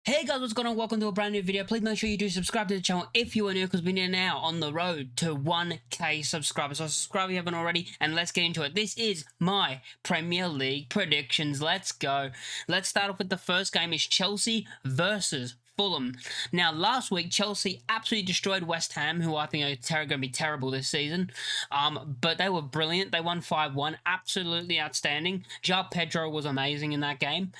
Hey guys, what's going on? Welcome to a brand new video. Please make sure you do subscribe to the channel if you are new, because we're now on the road to 1k subscribers. So subscribe if you haven't already, and let's get into it. This is my Premier League predictions. Let's go. Let's start off with the first game. Is Chelsea versus Fulham. Now, last week, Chelsea absolutely destroyed West Ham, who I think are going to be terrible this season. But they were brilliant. They won 5-1. Absolutely outstanding. João Pedro was amazing in that game.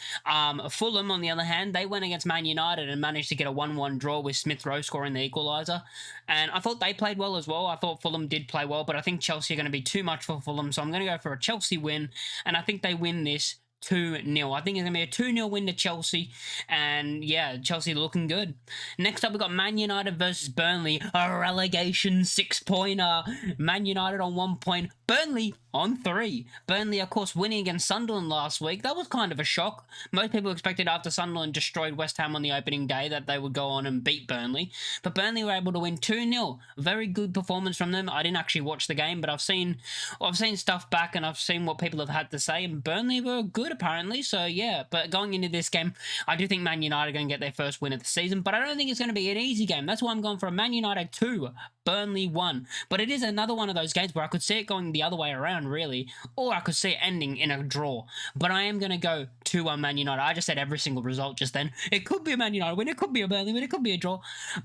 Fulham, on the other hand, they went against Man United and managed to get a 1-1 draw with Smith Rowe scoring the equaliser. And I thought they played well as well. I thought Fulham did play well, but I think Chelsea are going to be too much for Fulham. So I'm going to go for a Chelsea win, and I think they win this 2-0. I think it's going to be a 2-0 win to Chelsea, and yeah, Chelsea looking good. Next up, we've got Man United versus Burnley, a relegation 6-pointer. Man United on 1 point, Burnley on 3. Burnley, of course, winning against Sunderland last week. That was kind of a shock. Most people expected after Sunderland destroyed West Ham on the opening day that they would go on and beat Burnley, but Burnley were able to win 2-0. Very good performance from them. I didn't actually watch the game, but I've seen stuff back, and I've seen what people have had to say, and Burnley were good apparently, so yeah. But going into this game, I do think Man United are going to get their first win of the season, but I don't think it's going to be an easy game. That's why I'm going for a Man United 2, Burnley 1. But it is another one of those games where I could see it going the other way around, really, or I could see it ending in a draw. But I am going to go 2-1 Man United. I just said every single result just then. It could be a Man United win, it could be a Burnley win, it could be a draw,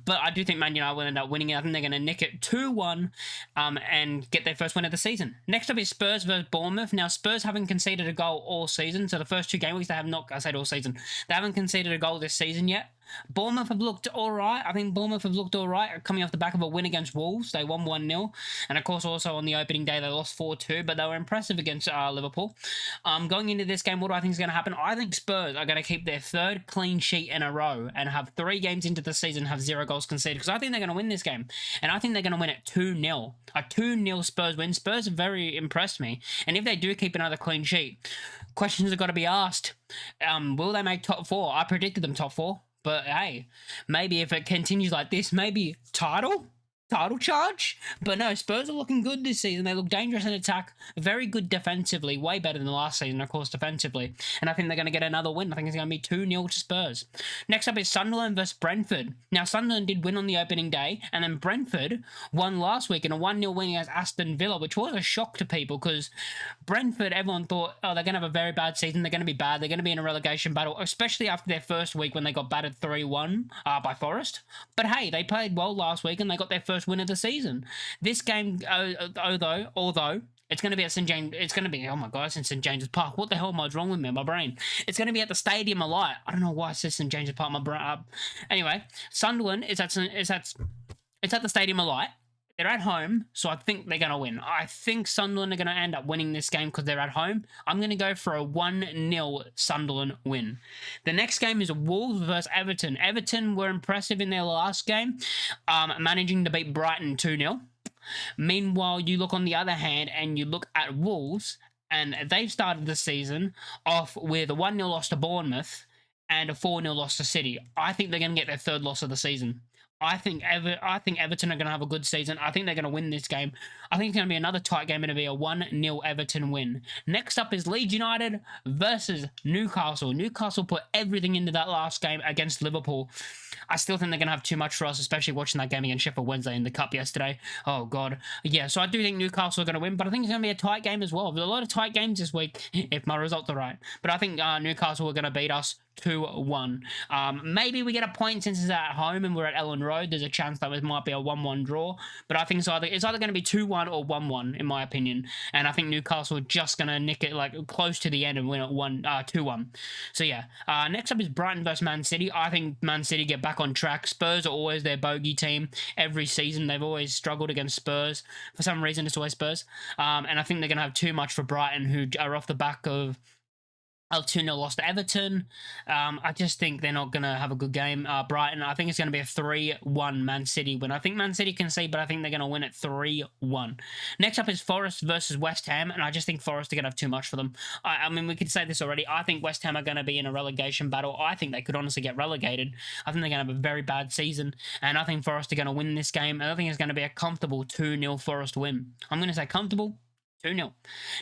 but I do think Man United will end up winning it. I think they're going to nick it 2-1 and get their first win of the season. Next up is Spurs versus Bournemouth. Now, Spurs haven't conceded a goal all season, so the first 2 game weeks they have not, I said all season, they haven't conceded a goal this season yet. Bournemouth have looked alright. I think Bournemouth have looked alright coming off the back of a win against Wolves. They won 1-0. And of course, also on the opening day, they lost 4-2, but they were impressive against Liverpool. Going into this game, what do I think is going to happen? I think Spurs are going to keep their 3rd clean sheet in a row and have 3 games into the season have 0 goals conceded, because I think they're going to win this game. And I think they're going to win it 2-0. A 2-0 Spurs win. Spurs have very impressed me. And if they do keep another clean sheet, questions have got to be asked. Will they make top 4? I predicted them top 4. But hey, maybe if it continues like this, maybe title charge. But no, Spurs are looking good this season. They look dangerous in attack, very good defensively, way better than last season, of course, defensively. And I think they're going to get another win. I think it's going to be 2-0 to Spurs. Next up is Sunderland versus Brentford. Now, Sunderland did win on the opening day, and then Brentford won last week in a 1-0 win against Aston Villa, which was a shock to people, because Brentford, everyone thought, oh, they're going to have a very bad season, they're going to be bad, they're going to be in a relegation battle, especially after their first week when they got battered 3-1 by Forest. But hey, they played well last week, and they got their first win of the season. This game, although it's going to be at St James, it's going to be, oh my god, it's in St James's Park. What the hell is wrong with me? My brain. It's going to be at the Stadium of Light. I don't know why it says St James's Park. My brain. Anyway, Sunderland is at the Stadium of Light. They're at home, so I think they're going to win. I think Sunderland are going to end up winning this game because they're at home. I'm going to go for a 1-0 Sunderland win. The next game is Wolves versus Everton. Everton were impressive in their last game, managing to beat Brighton 2-0. Meanwhile, you look on the other hand and you look at Wolves, and they've started the season off with a 1-0 loss to Bournemouth and a 4-0 loss to City. I think they're going to get their 3rd loss of the season. I think Everton are going to have a good season. I think they're going to win this game. I think it's going to be another tight game. It'll be a 1-0 Everton win. Next up is Leeds United versus Newcastle. Newcastle put everything into that last game against Liverpool. I still think they're going to have too much for us, especially watching that game against Sheffield Wednesday in the Cup yesterday. Oh, God. Yeah, so I do think Newcastle are going to win, but I think it's going to be a tight game as well. There's a lot of tight games this week, if my results are right. But I think Newcastle are going to beat us 2-1. Maybe we get a point since it's at home and we're at Ellen Road. There's a chance that it might be a 1-1 draw, but I think it's either going to be 2-1 or 1-1 in my opinion. And I think Newcastle are just going to nick it like close to the end and win it 2-1. So yeah. Next up is Brighton versus Man City. I think Man City get back on track. Spurs are always their bogey team every season. They've always struggled against Spurs. For some reason, it's always Spurs. And I think they're going to have too much for Brighton, who are off the back of a 2-0 loss to Everton. I just think they're not going to have a good game. Brighton, I think it's going to be a 3-1 Man City win. I think Man City can see, but I think they're going to win it 3-1. Next up is Forest versus West Ham, and I just think Forest are going to have too much for them. I mean, we could say this already. I think West Ham are going to be in a relegation battle. I think they could honestly get relegated. I think they're going to have a very bad season, and I think Forest are going to win this game, and I think it's going to be a comfortable 2-0 Forest win. I'm going to say comfortable 2-0.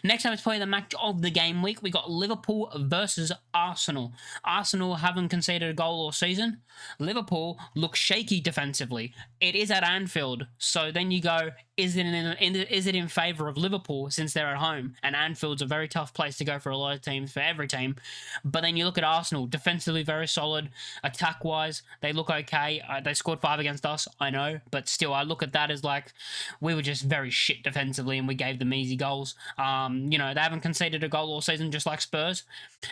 Next time, it's probably the match of the game week. We got Liverpool versus Arsenal. Arsenal haven't conceded a goal all season. Liverpool looks shaky defensively. It is at Anfield, so then you go, is it in favour of Liverpool since they're at home? And Anfield's a very tough place to go for a lot of teams, for every team. But then you look at Arsenal, defensively very solid. Attack-wise, they look okay. They scored 5 against us, I know, but still, I look at that as like, we were just very shit defensively and we gave them easy goals. You know, they haven't conceded a goal all season, just like Spurs.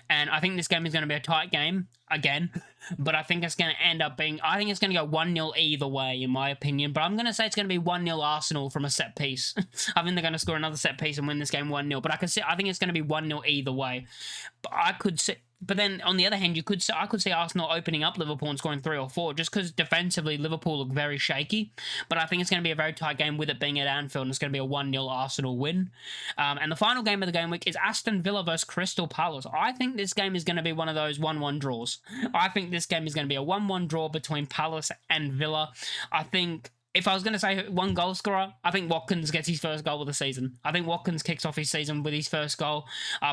And I think this game is going to be a tight game again, but I think it's going to end up being, I think it's going to go 1-0 either way, in my opinion. But I'm going to say it's going to be 1-0 Arsenal from a set piece. I think they're going to score another set piece and win this game 1-0. But I think it's going to be 1-0 either way. But I could see. But then, on the other hand, I could see Arsenal opening up Liverpool and scoring 3 or 4, just because defensively Liverpool look very shaky. But I think it's going to be a very tight game with it being at Anfield, and it's going to be a 1-0 Arsenal win. And the final game of the game week is Aston Villa versus Crystal Palace. I think this game is going to be one of those 1-1 draws. I think this game is going to be a 1-1 draw between Palace and Villa. I think, if I was going to say one goal scorer, I think Watkins gets his first goal of the season. I think Watkins kicks off his season with his first goal.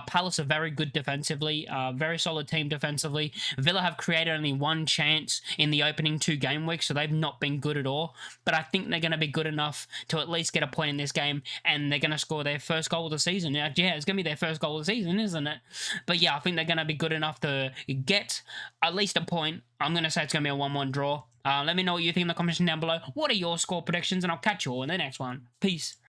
Palace are very good defensively, very solid team defensively. Villa have created only 1 chance in the opening 2 game weeks, so they've not been good at all. But I think they're going to be good enough to at least get a point in this game, and they're going to score their first goal of the season. Yeah, it's going to be their first goal of the season, isn't it? But yeah, I think they're going to be good enough to get at least a point. I'm going to say it's going to be a 1-1 draw. Let me know what you think in the comments down below. What are your score predictions? And I'll catch you all in the next one. Peace.